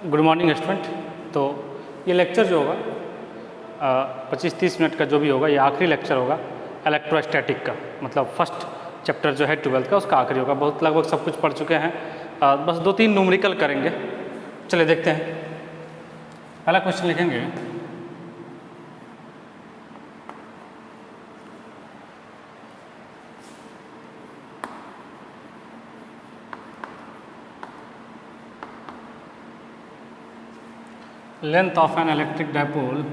Good morning student. तो ये lecture जो होगा 25-30 मिनट का जो भी होगा, ये आखिरी लेक्चर होगा इलेक्ट्रोस्टैटिक का, मतलब फर्स्ट चैप्टर जो है 12th का उसका आखिरी होगा। बहुत लगभग सब कुछ पढ़ चुके हैं, बस 2-3 न्यूमेरिकल करेंगे। चलिए देखते हैं। पहला क्वेश्चन लिखेंगे, length of an electric dipole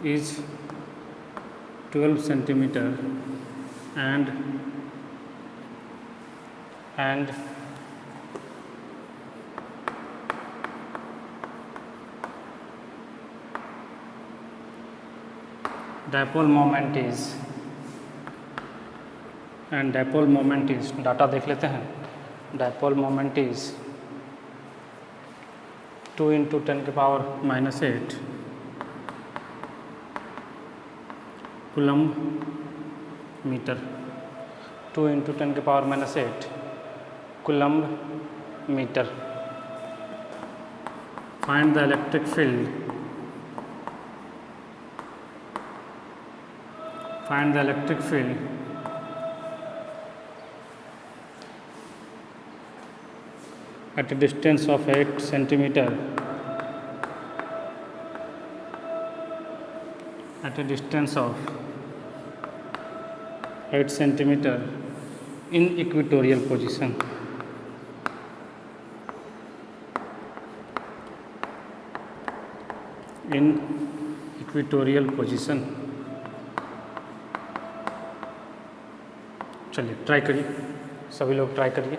is 12 centimeter and dipole moment is data देख लेते हैं। dipole moment is 2 × 10⁻⁸ coulomb metre. 2 × 10⁻⁸ coulomb metre. Find the electric field at a distance of 8 centimeter in equatorial position. चलिए try करिए, सभी लोग try करिए।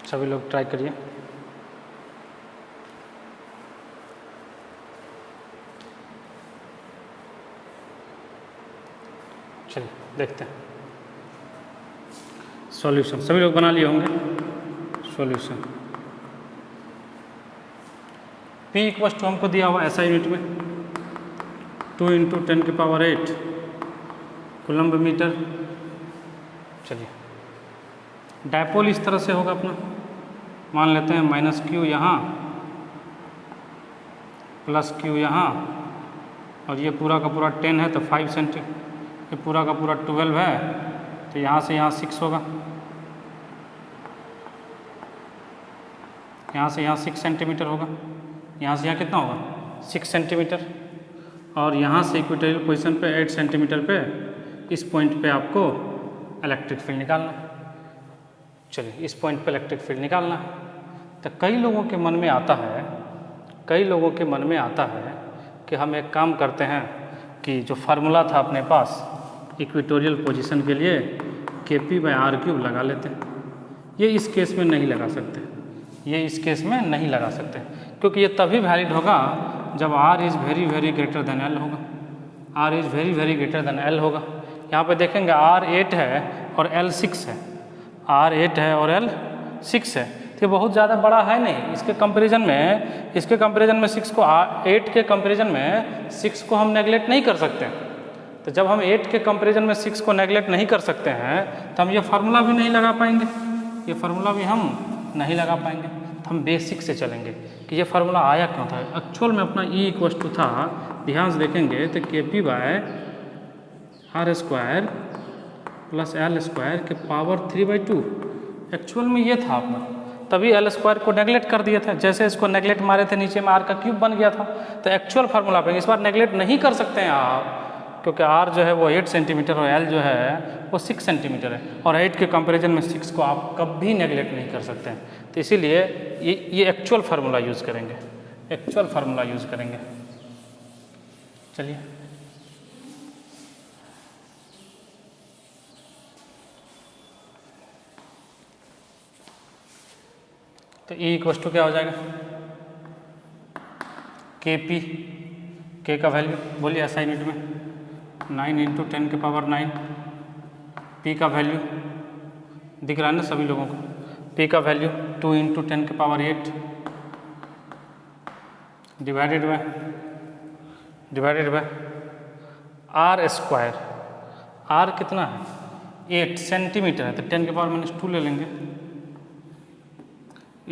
सभी लोग ट्राई करिए। चलिए देखते हैं सॉल्यूशन। सभी लोग बना लिए होंगे सॉल्यूशन। P = हमको दिया हुआ ऐसा यूनिट में 2 × 10⁸ कूलम्ब मीटर। चलिए डायपोल इस तरह से होगा अपना, मान लेते हैं -q यहाँ +q यहाँ, और ये पूरा का पूरा 10 है तो 5 सेंटी, ये पूरा का पूरा 12 है तो यहाँ से यहाँ 6 होगा, यहाँ से यहाँ 6 सेंटीमीटर होगा, यहाँ से यहाँ कितना होगा 6 सेंटीमीटर, और यहाँ से इक्वेटोरियल पोजीशन पे 8 सेंटीमीटर पे इस पॉइंट पे आपको इलेक्ट्रिक फील्ड निकालना है। चलिए इस पॉइंट पे इलेक्ट्रिक फील्ड निकालना है। तो कई लोगों के मन में आता है कि हम एक काम करते हैं कि जो फार्मूला था अपने पास इक्वेटोरियल पोजीशन के लिए Kp/r³ लगा लेते हैं। ये इस केस में नहीं लगा सकते, क्योंकि ये तभी वैलिड होगा जब r is very very greater than l होगा। यहाँ पे देखेंगे r 8 है और l 6 है, r 8 है और l 6 है, तो ये बहुत ज़्यादा बड़ा है नहीं। इसके कंपैरिजन में 6 को 8 के कंपैरिजन में 6 को हम नेगलेक्ट नहीं कर सकते। तो जब हम 8 के कंपैरिजन में 6 को नेगलेक्ट नहीं कर सकते हैं तो हम ये फार्मूला भी नहीं लगा पाएंगे, तो हम बेसिक से चलेंगे कि ये फार्मूला आया क्यों था। एक्चुअल में अपना E = था, ध्यान से देखेंगे तो Kp/r² + l² के पावर 3/2 एक्चुअल में ये था अपना, तभी l² को नेगलेक्ट कर दिया था। जैसे इसको नेगलेक्ट मारे थे नीचे में r³ बन गया था। तो एक्चुअल फार्मूला पे इस बार नेगलेक्ट नहीं कर सकते हैं आप, क्योंकि r जो है वो 8 सेंटीमीटर और l जो है वो 6 सेंटीमीटर है, और 8 के कंपैरिजन में 6 को आप कभी नेगलेक्ट नहीं कर सकते हैं। तो इसीलिए ये एक्चुअल फार्मूला यूज़ करेंगे। चलिए तो E इक्वल टू क्या हो जाएगा, के पी, के का वैल्यू बोलिए ऐसा यूनिट में 9 इंटू 10 के पावर 9, पी का वैल्यू दिख रहा है ना सभी लोगों को, पी का वैल्यू 2 इंटू 10 के power 8 divided by r square, r कितना है 8 सेंटीमीटर है, तो 10 के पावर -2 ले लेंगे,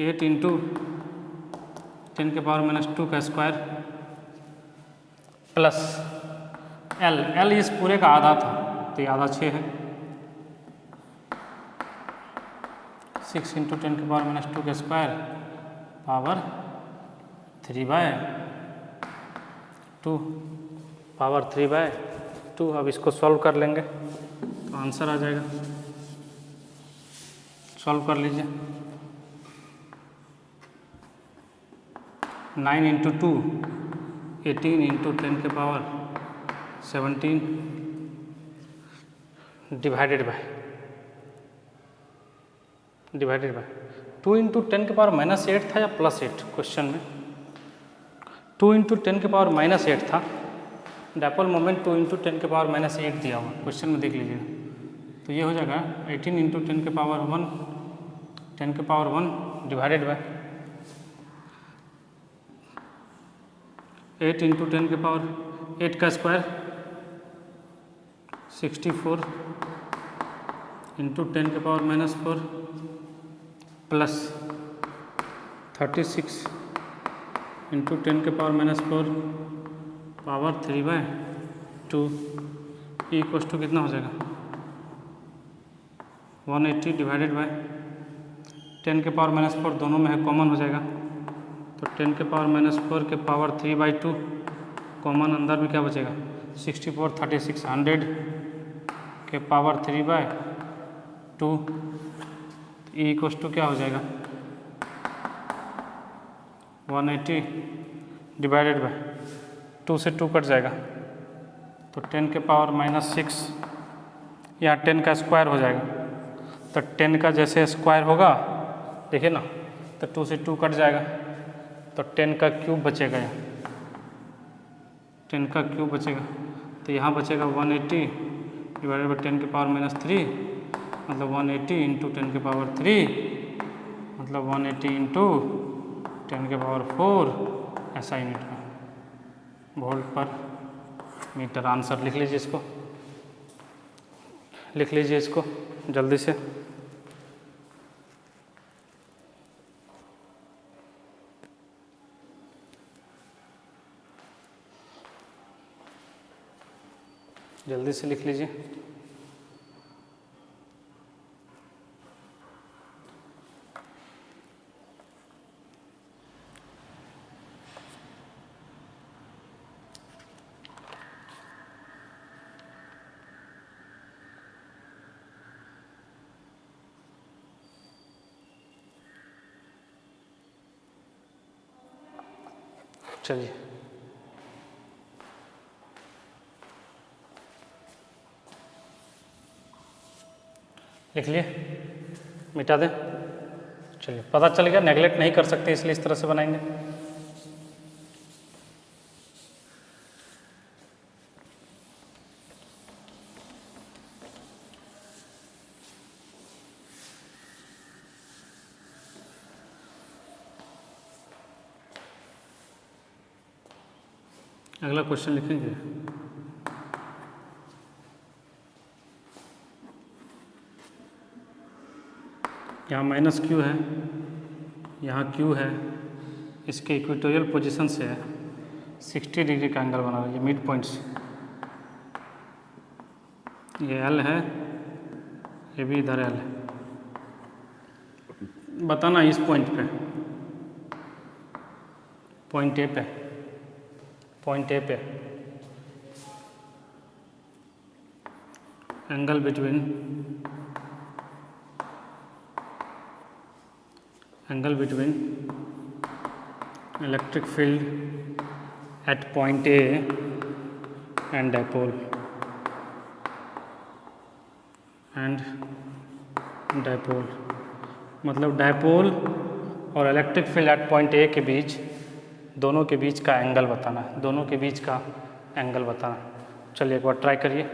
8 इंटू 10 के पावर -2 का स्क्वायर प्लस एल इस पूरे का आधा था, तो ये आधा 6 है, 6 इंटू 10 के पावर -2 का स्क्वायर पावर 3/2 पावर 3/2। अब इसको सॉल्व कर लेंगे तो आंसर आ जाएगा, सॉल्व कर लीजिए। 9 इंटू 2 18 इंटू 10 के पावर 17 डिवाइडेड बाय 2 इंटू 10 के पावर -8 था या +8, क्वेश्चन में 2 इंटू 10 के पावर -8 था, डायपोल मोमेंट 2 इंटू 10 के पावर -8 दिया हुआ क्वेश्चन में, देख लीजिएगा। तो ये हो जाएगा 18 इंटू 10 के पावर 1 डिवाइडेड बाय 8 इंटू 10 के पावर 8 का स्क्वायर 64 इंटू 10 के पावर -4 प्लस 36 इंटू 10 के पावर -4 पावर 3/2 इक्वल टू कितना हो जाएगा 180 डिवाइडेड बाय 10 के पावर -4 दोनों में है, कॉमन हो जाएगा, तो 10 के पावर -4 के पावर 3/2 कॉमन अंदर में क्या बचेगा 64 36 100 के पावर 3/2 इक्वल टू क्या हो जाएगा 180 डिवाइडेड बाय 2 से 2 कट जाएगा, तो 10 के पावर -6 यहाँ 10 का स्क्वायर हो जाएगा, तो 10 का जैसे स्क्वायर होगा देखिए ना, तो 2 से 2 कट जाएगा, तो 10 का क्यूब बचेगा, यहाँ 10 का क्यूब बचेगा, तो यहाँ बचेगा 180 डिवाइडेड बाई 10 के पावर -3 मतलब 180 इंटू 10 के पावर 3 मतलब 180 इंटू 10 के पावर 4 ऐसा यूनिट में वोल्ट पर मीटर। आंसर लिख लीजिए, इसको लिख लीजिए, इसको जल्दी से। जल्दी से लिख लीजिए। चलिए लिख लिए, मिटा दें। चलिए पता चल गया, नेगलेक्ट नहीं कर सकते इसलिए इस तरह से बनाएंगे। अगला क्वेश्चन लिखेंगे। यहाँ माइनस क्यू है, यहाँ क्यू है, इसके इक्वेटोरियल पोजीशन से है 60 डिग्री का एंगल बना रहा है, ये मिड पॉइंट से, ये एल है, ये भी इधर एल है। बताना इस पॉइंट पे, पॉइंट ए पे, पॉइंट ए पे angle between electric field at point A and dipole मतलब डायपोल और electric field at point A के बीच, दोनों के बीच का एंगल बताना है, दोनों के बीच का एंगल बताना है। चलिए एक बार ट्राई करिए।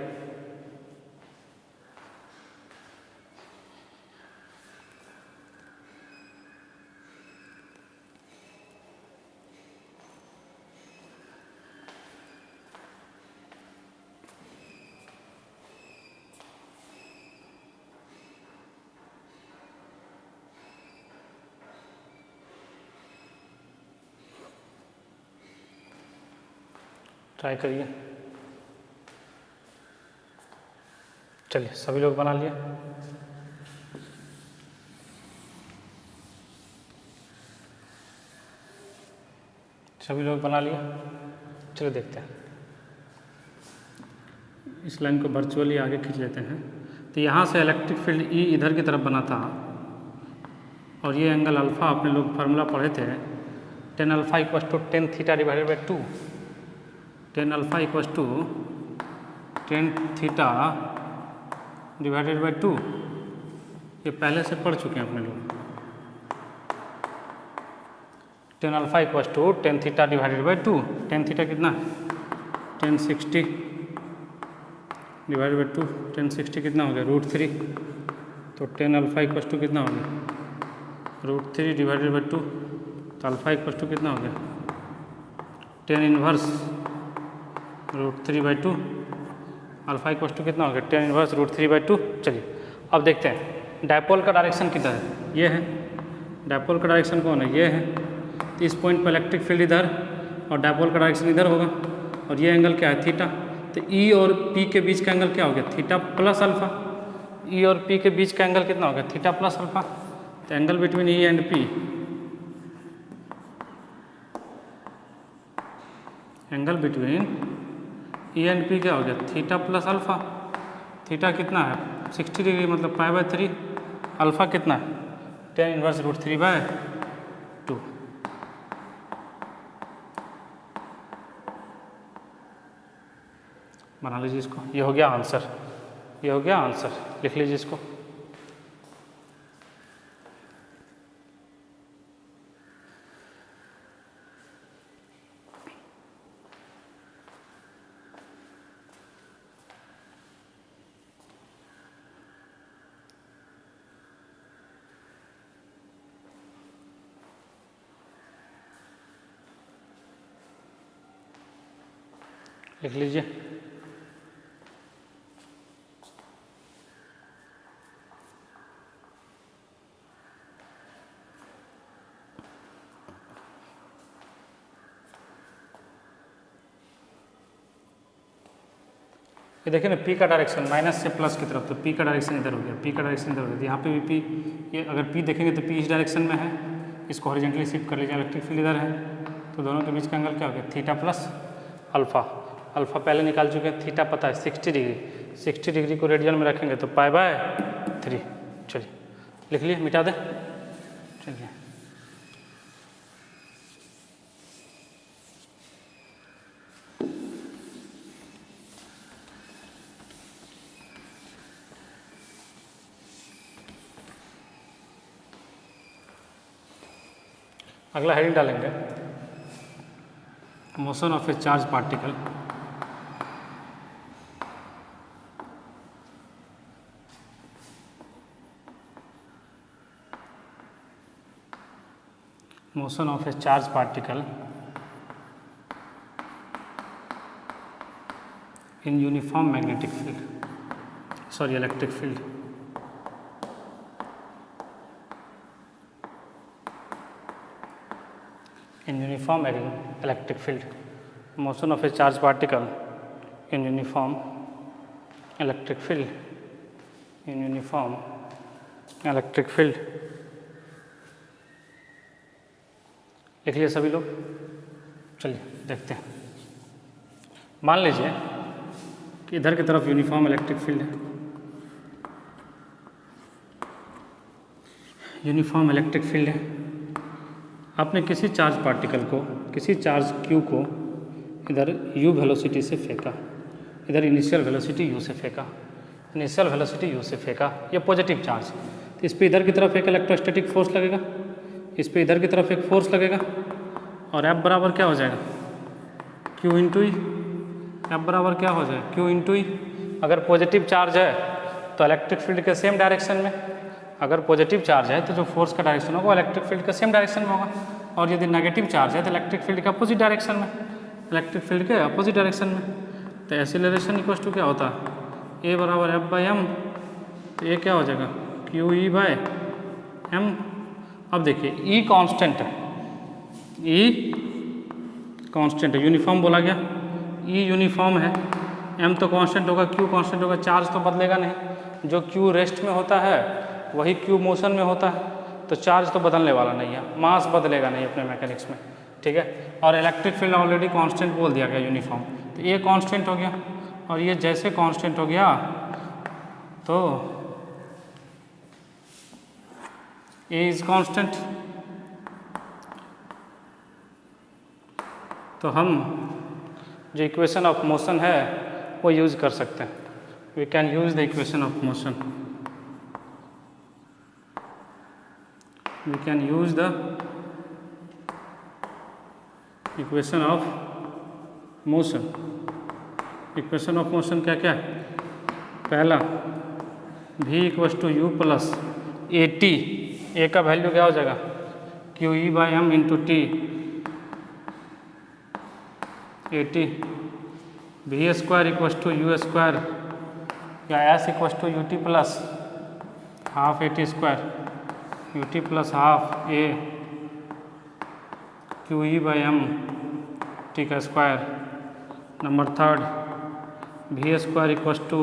ट्राई करिए। चलिए सभी लोग बना लिए। सभी लोग बना लिए। चलिए देखते हैं। इस लाइन को वर्चुअली आगे खींच लेते हैं। तो यहाँ से इलेक्ट्रिक फील्ड ई इधर की तरफ बना था और ये एंगल अल्फ़ा आपने लोग फार्मूला पढ़े थे, tan alpha equals to tan theta divided by 2, tan alpha equals to tan theta divided by 2। ये पहले से पढ़ चुके हैं अपने लोग। Tan alpha equals to tan theta divided by 2, tan theta कितना है 1060 डिवाइडेड बाई 2, 1060 कितना हो गया √3। तो टेन अल्फ़ा इक्वस टू कितना हो गया √3 डिवाइडेड बाई 2। तो अल्फ़ा इक्वस टू कितना हो गया 10 inverse √3 by 2। Alpha equals to कितना हो गया 10 इनवर्स √3 बाई 2। चलिए अब देखते हैं डायपोल का डायरेक्शन किधर है, ये है। डायपोल का डायरेक्शन कौन है, ये है। तो इस पॉइंट पर इलेक्ट्रिक फील्ड इधर और डायपोल का डायरेक्शन इधर होगा और ये एंगल क्या है थीटा। तो ई और पी के बीच का एंगल क्या हो गया थीटा प्लस अल्फ़ा। ई और पी के बीच का एंगल कितना हो गया थीटा प्लस अल्फ़ा। तो angle between E and P, angle between E and P क्या हो गया थीटा प्लस अल्फ़ा। थीटा कितना है 60 डिग्री मतलब π/3। अल्फ़ा कितना है 10 इनवर्स √3 बाय 2। बना लीजिए इसको। ये हो गया आंसर, ये हो गया आंसर। लिख लीजिए इसको। लिख लीजिए। ये देखिए ना पी का डायरेक्शन माइनस से प्लस की तरफ, तो पी का डायरेक्शन इधर हो गया, पी का डायरेक्शन इधर हो गया। यहाँ पे भी पी, ये अगर पी देखेंगे तो पी इस डायरेक्शन में है, इसको हॉरिजॉन्टली शिफ्ट कर लीजिए, इलेक्ट्रिक फील्ड इधर है। तो दोनों के बीच का एंगल क्या हो गया थीटा प्लस अल्फ़ा। अल्फ़ा पहले निकाल चुके हैं, थीटा पता है 60 डिग्री। 60 डिग्री को रेडियन में रखेंगे तो π/3। चलिए लिख लिए, मिटा दें। चलिए अगला हेडिंग डालेंगे motion of A charge particle. Motion of A charge particle in uniform magnetic field, sorry electric field. in uniform electric field, motion of a charge particle in uniform electric field, in uniform electric field। लिख लिए सभी लोग। चलिए देखते हैं। मान लीजिए कि इधर की तरफ यूनिफॉर्म इलेक्ट्रिक फील्ड है, यूनिफॉर्म इलेक्ट्रिक फील्ड है। आपने किसी चार्ज पार्टिकल को, किसी चार्ज Q को इधर u वेलोसिटी से फेंका, इधर इनिशियल वेलोसिटी u से फेंका, इनिशियल वेलोसिटी u से फेंका, ये पॉजिटिव चार्ज। तो इस पर इधर की तरफ एक इलेक्ट्रोस्टैटिक फोर्स लगेगा, इस पे इधर की तरफ एक फोर्स लगेगा और F बराबर क्या हो जाएगा, Q इंटू ई। F बराबर क्या हो जाएगा, Q इंटू ई। अगर पॉजिटिव चार्ज है तो इलेक्ट्रिक फील्ड के सेम डायरेक्शन में, अगर पॉजिटिव चार्ज है तो जो फोर्स का डायरेक्शन होगा वो इलेक्ट्रिक फील्ड के सेम डायरेक्शन में होगा, और यदि नेगेटिव चार्ज है तो इलेक्ट्रिक फील्ड के अपोजिट डायरेक्शन में, इलेक्ट्रिक फील्ड के अपोजिट डायरेक्शन में। तो एक्सीलरेशन इक्वल टू क्या होता है, ए बराबर एफ बाई एम। तो ये क्या हो जाएगा, क्यू ई बाय एम। अब देखिए ई कांस्टेंट है, ई कांस्टेंट है, यूनिफॉर्म बोला गया, ई यूनिफॉर्म है, एम तो कांस्टेंट होगा, क्यू कांस्टेंट होगा, चार्ज तो बदलेगा नहीं। जो क्यू रेस्ट में होता है वही क्यू मोशन में होता है, तो चार्ज तो बदलने वाला नहीं है, मास बदलेगा नहीं अपने मैकेनिक्स में, ठीक है। और इलेक्ट्रिक फील्ड ऑलरेडी कांस्टेंट बोल दिया गया यूनिफॉर्म, तो ये कांस्टेंट हो गया, और ये जैसे कांस्टेंट हो गया तो ए इज कांस्टेंट। तो हम जो इक्वेशन ऑफ मोशन है वो यूज़ कर सकते हैं, we can use the equation of motion, we can use the equation of motion. Equation of motion क्या क्या है, पहला v equals to u plus a t, a का वैल्यू क्या हो जाएगा, q e by m into t, a t. V square equals to u square, या s equals to u t plus half a t square, u t plus half a q e by m t का square. Number third, v square equals to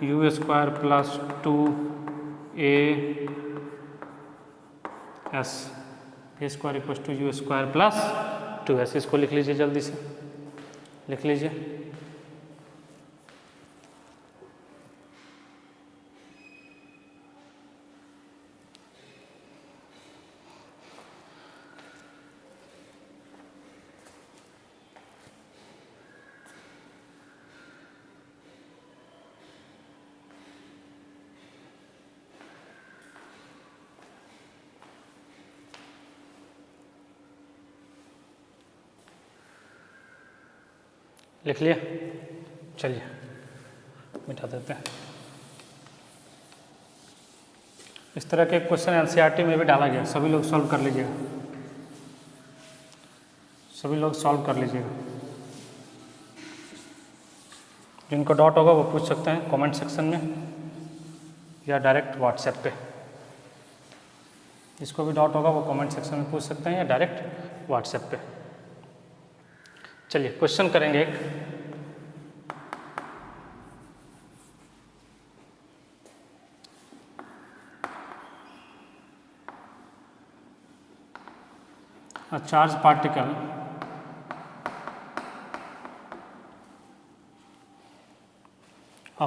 u square plus two a s, v square equals to u square plus two s. इसको लिख लीजिए, जल्दी से लिख लीजिए। लिख लिया, चलिए मिटा देते हैं। इस तरह के क्वेश्चन एनसीईआरटी में भी डाला गया, सभी लोग सॉल्व कर लीजिएगा, सभी लोग सॉल्व कर लीजिएगा। जिनको डाउट होगा वो पूछ सकते हैं कमेंट सेक्शन में या डायरेक्ट व्हाट्सएप पे। जिसको भी डाउट होगा वो कमेंट सेक्शन में पूछ सकते हैं या डायरेक्ट व्हाट्सएप पे। चलिए क्वेश्चन करेंगे एक। A charge particle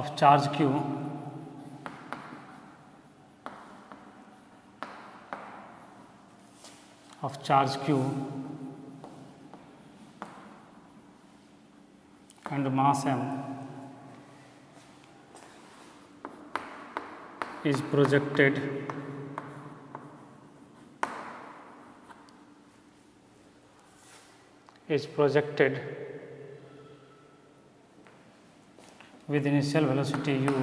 of charge q and mass m is projected with initial velocity u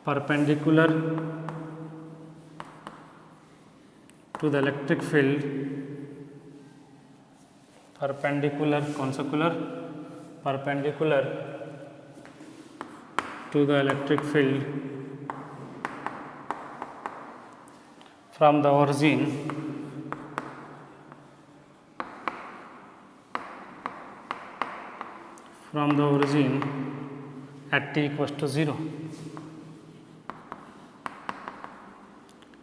perpendicular to the electric field, perpendicular to the electric field from the origin at t equals to 0,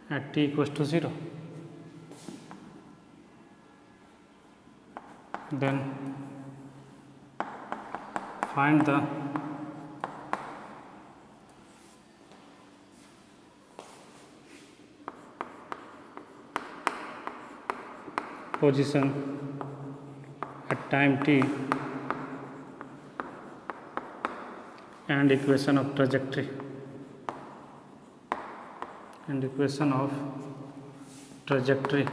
at t equals to 0. Then find the position at time t and equation of trajectory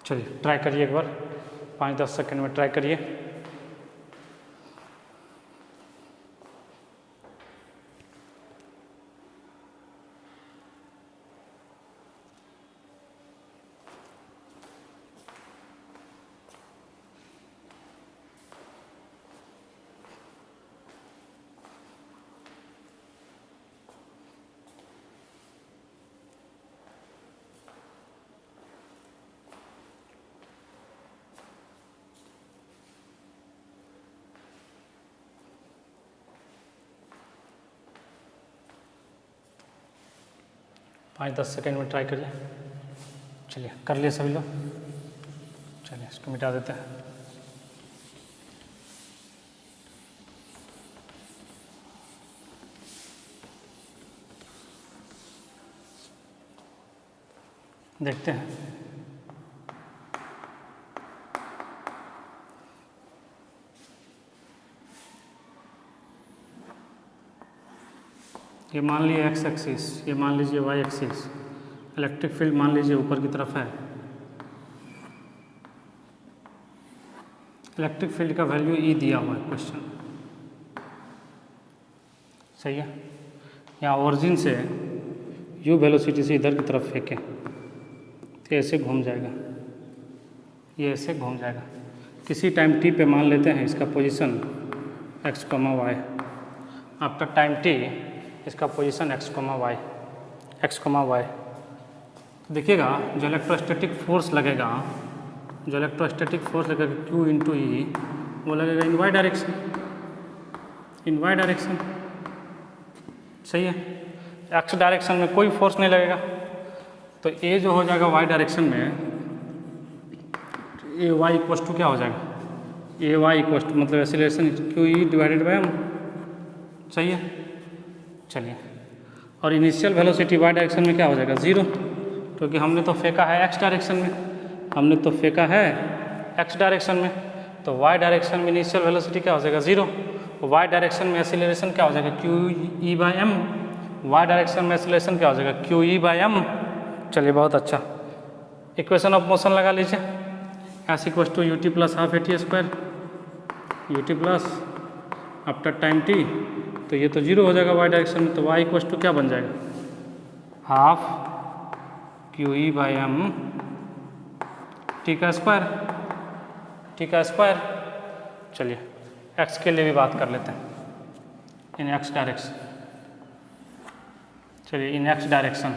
चलिए try करिए एक बार, 5-10 second में try करिए। पाँच 10 second में try करिए। चलिए कर लिए सभी लोग, चलिए इसको मिटा देते हैं। देखते हैं ये मान लीजिए एक्स एक्सिस, ये मान लीजिए वाई एक्सिस, इलेक्ट्रिक फील्ड मान लीजिए ऊपर की तरफ है। इलेक्ट्रिक फील्ड का वैल्यू ई दिया हुआ है क्वेश्चन, सही है। यहाँ ओरिजिन से यू वेलोसिटी से इधर की तरफ फेंकें तो ऐसे घूम जाएगा, ये ऐसे घूम जाएगा। किसी टाइम टी पे मान लेते हैं इसका position x comma y, after time t इसका पोजीशन एक्स कॉमा वाई। देखिएगा जो इलेक्ट्रोस्टैटिक फोर्स लगेगा, Q इंटू ई, वो लगेगा इन वाई डायरेक्शन, सही है। एक्स डायरेक्शन में कोई फोर्स नहीं लगेगा, तो ए जो हो जाएगा वाई डायरेक्शन में, ए वाई इक्वस टू क्या हो जाएगा, ए वाई इक्वस टू मतलब acceleration q e divided by m, सही है। चलिए, और इनिशियल वेलोसिटी वाई डायरेक्शन में क्या हो जाएगा, 0, क्योंकि हमने तो फेंका है एक्स डायरेक्शन में, तो वाई डायरेक्शन में इनिशियल वेलोसिटी क्या हो जाएगा, 0। वाई डायरेक्शन में एक्सीलरेशन क्या हो जाएगा, q e by m, y direction में एक्सीलरेशन क्या हो जाएगा, क्यू ई बाई एम। चलिए बहुत अच्छा, इक्वेशन ऑफ मोशन लगा लीजिए, s equals to u t plus half a t square, u t plus after time t, तो ये तो 0 हो जाएगा वाई डायरेक्शन में, तो वाई इक्वस टू क्या बन जाएगा, half q e by m t का स्क्वायर। चलिए एक्स के लिए भी बात कर लेते हैं, in x direction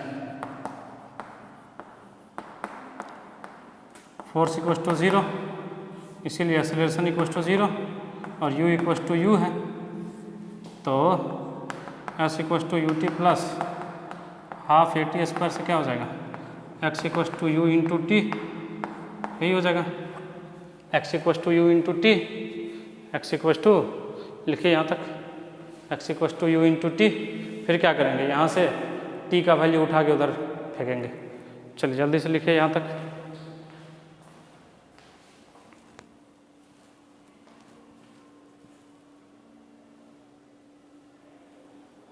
force equals to 0, इसीलिए एक्सीलरेशन इक्वस टू 0 और u इक्वस टू यू है, तो s equals to u t plus half a t square से क्या हो जाएगा, x equals to u into t, यही हो जाएगा, x equals to u into t, x equals to लिखिए यहाँ तक, x equals to u into t. फिर क्या करेंगे, यहाँ से t का वैल्यू उठा के उधर फेंकेंगे। चलिए जल्दी से लिखिए यहाँ तक,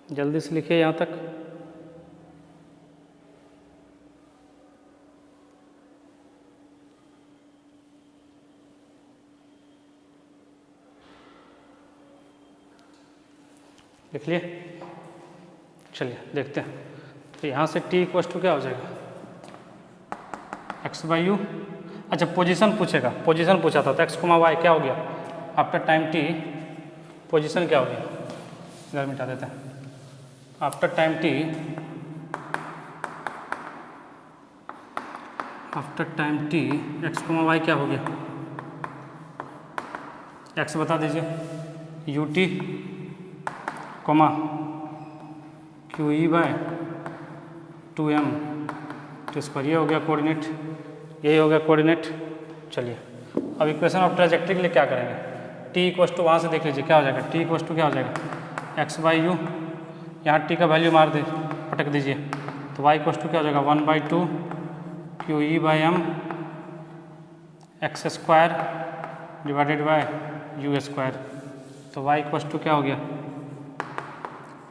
जल्दी से लिखिए यहाँ तक। लिख लिए, चलिए देखते हैं। तो यहाँ से t इक्वस टू क्या हो जाएगा, x बाई यू। अच्छा पोजीशन पूछेगा, पोजीशन पूछा था, तो x कोमा वाई क्या हो गया, आफ्टर टाइम t पोजीशन क्या हो गया, इधर मिटा देते हैं। After time t x comma y क्या हो गया, x बता दीजिए, u t comma q e by 2m तो इस पर ये हो गया कोऑर्डिनेट, यही हो गया कोऑर्डिनेट। चलिए अब इक्वेशन ऑफ ट्रैजेक्टरी के लिए क्या करेंगे, t इक्वस टू वहाँ से देख लीजिए क्या हो जाएगा, t इक्वस टू क्या हो जाएगा, x बाई यू, यहाँ t का वैल्यू मार दे पटक दीजिए, तो y इक्वल टू क्या हो जाएगा 1/2 q e by m x square divided by u square. तो y इक्वल टू क्या हो गया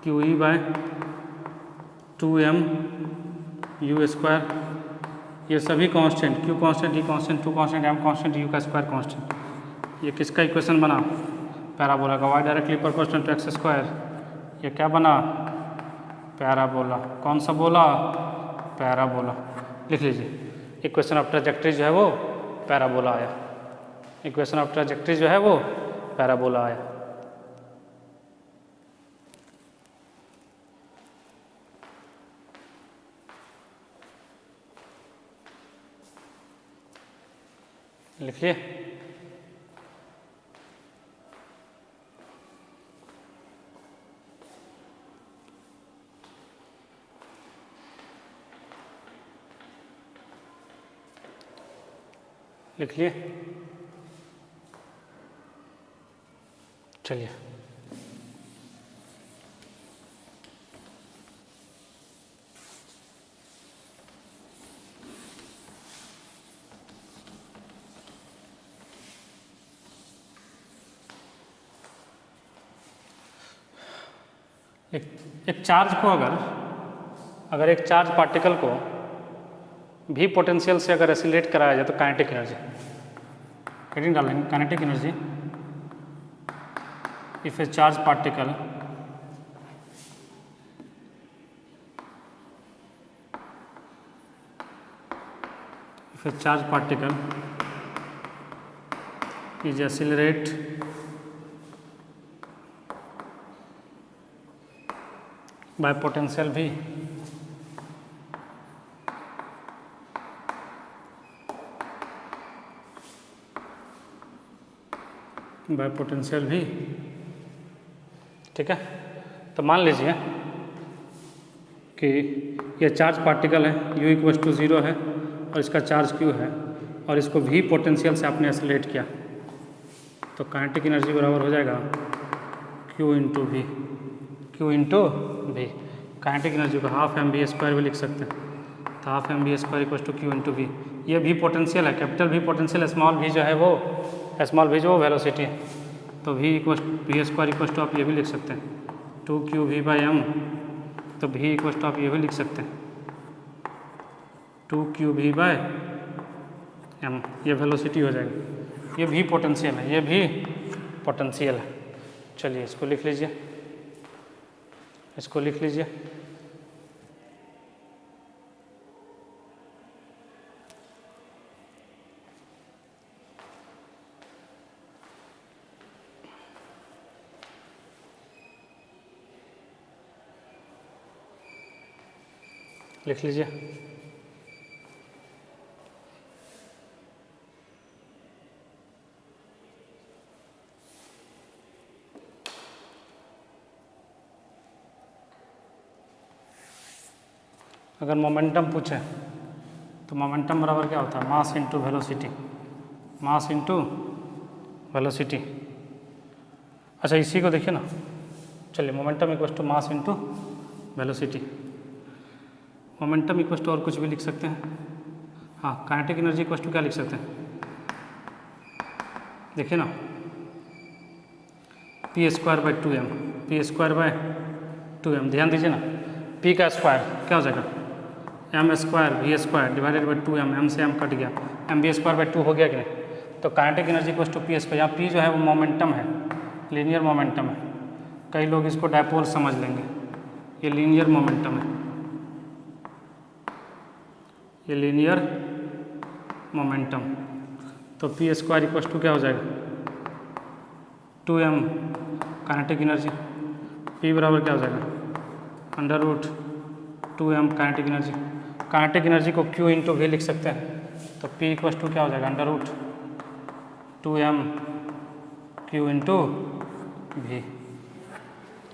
q e by 2m u square. ये सभी constant, q constant, e constant, 2 constant, m constant, u का स्क्वायर कांस्टेंट। ये किसका इक्वेशन बना? पैराबोला का। y directly proportional to x square. ये क्या बना? पैराबोला। कौन सा बोला? पैराबोला। लिख लीजिए इक्वेशन ऑफ ट्रैजेक्टरी जो है वो पैराबोला आया। इक्वेशन ऑफ ट्रैजेक्टरी जो है वो पैराबोला आया। लिखिए लिख लिए। चलिए एक चार्ज को अगर एक चार्ज पार्टिकल को भी पोटेंशियल से अगर एसिलेट कराया जाए तो काइनेटिक एनर्जी, हेडिंग डालेंगे kinetic energy if A charge particle is accelerate by potential V, ठीक है। तो मान लीजिए कि ये चार्ज पार्टिकल है, u इक्वल टू 0 है और इसका चार्ज q है और इसको v पोटेंशियल से आपने एक्सेलरेट किया तो काइनेटिक एनर्जी बराबर हो जाएगा q into v. Kinetic energy को हाफ mv² भी लिख सकते हैं। तो half mv² equal to q into v. ये भी पोटेंशियल है, कैपिटल भी पोटेंशियल, स्मॉल v जो है वो वेलोसिटी है। तो v² इक्वल टू आप ये भी लिख सकते हैं 2qv/m। तो v इक्वल टू आप ये भी लिख सकते हैं 2qv/m। ये वेलोसिटी हो जाएगी। ये भी पोटेंशियल है, चलिए इसको लिख लीजिए, अगर मोमेंटम पूछे तो मोमेंटम बराबर क्या होता है? Mass into velocity. अच्छा इसी को देखिए ना, चलिए momentum equal to mass into velocity. Momentum equal to और कुछ भी लिख सकते हैं। हाँ, काइनेटिक एनर्जी इक्वल टू क्या लिख सकते हैं? देखिए ना p²/2m। ध्यान दीजिए ना, p का स्क्वायर क्या हो जाएगा? m² divided by 2m। m से m कट गया, mv²/2 हो गया कि नहीं? तो kinetic energy equal to p²। यहाँ p जो है वो मोमेंटम है, लीनियर मोमेंटम है। कई लोग इसको डायपोल समझ लेंगे, ये लीनियर मोमेंटम है, तो p² इक्वल टू क्या हो जाएगा? 2m kinetic energy. p बराबर क्या हो जाएगा? √2m काइनेटिक एनर्जी को q इंटू वी लिख सकते हैं। तो p इक्वल टू क्या हो जाएगा? √2m q into we.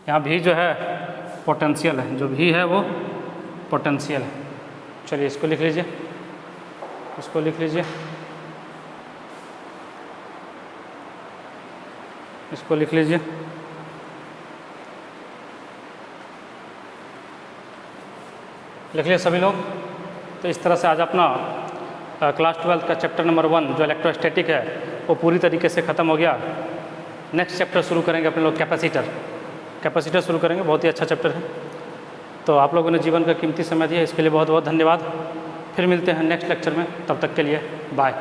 यहाँ भी जो है पोटेंशियल है, जो भी है वो पोटेंशियल है। चलिए इसको लिख लीजिए, लिख लिए सभी लोग। तो इस तरह से आज अपना क्लास 12 का चैप्टर नंबर 1 जो इलेक्ट्रोस्टैटिक है वो पूरी तरीके से ख़त्म हो गया। नेक्स्ट चैप्टर शुरू करेंगे अपने लोग कैपेसिटर शुरू करेंगे, बहुत ही अच्छा चैप्टर है। तो आप लोगों ने जीवन का कीमती समय दिया, इसके लिए बहुत बहुत धन्यवाद। फिर मिलते हैं नेक्स्ट लेक्चर में, तब तक के लिए बाय।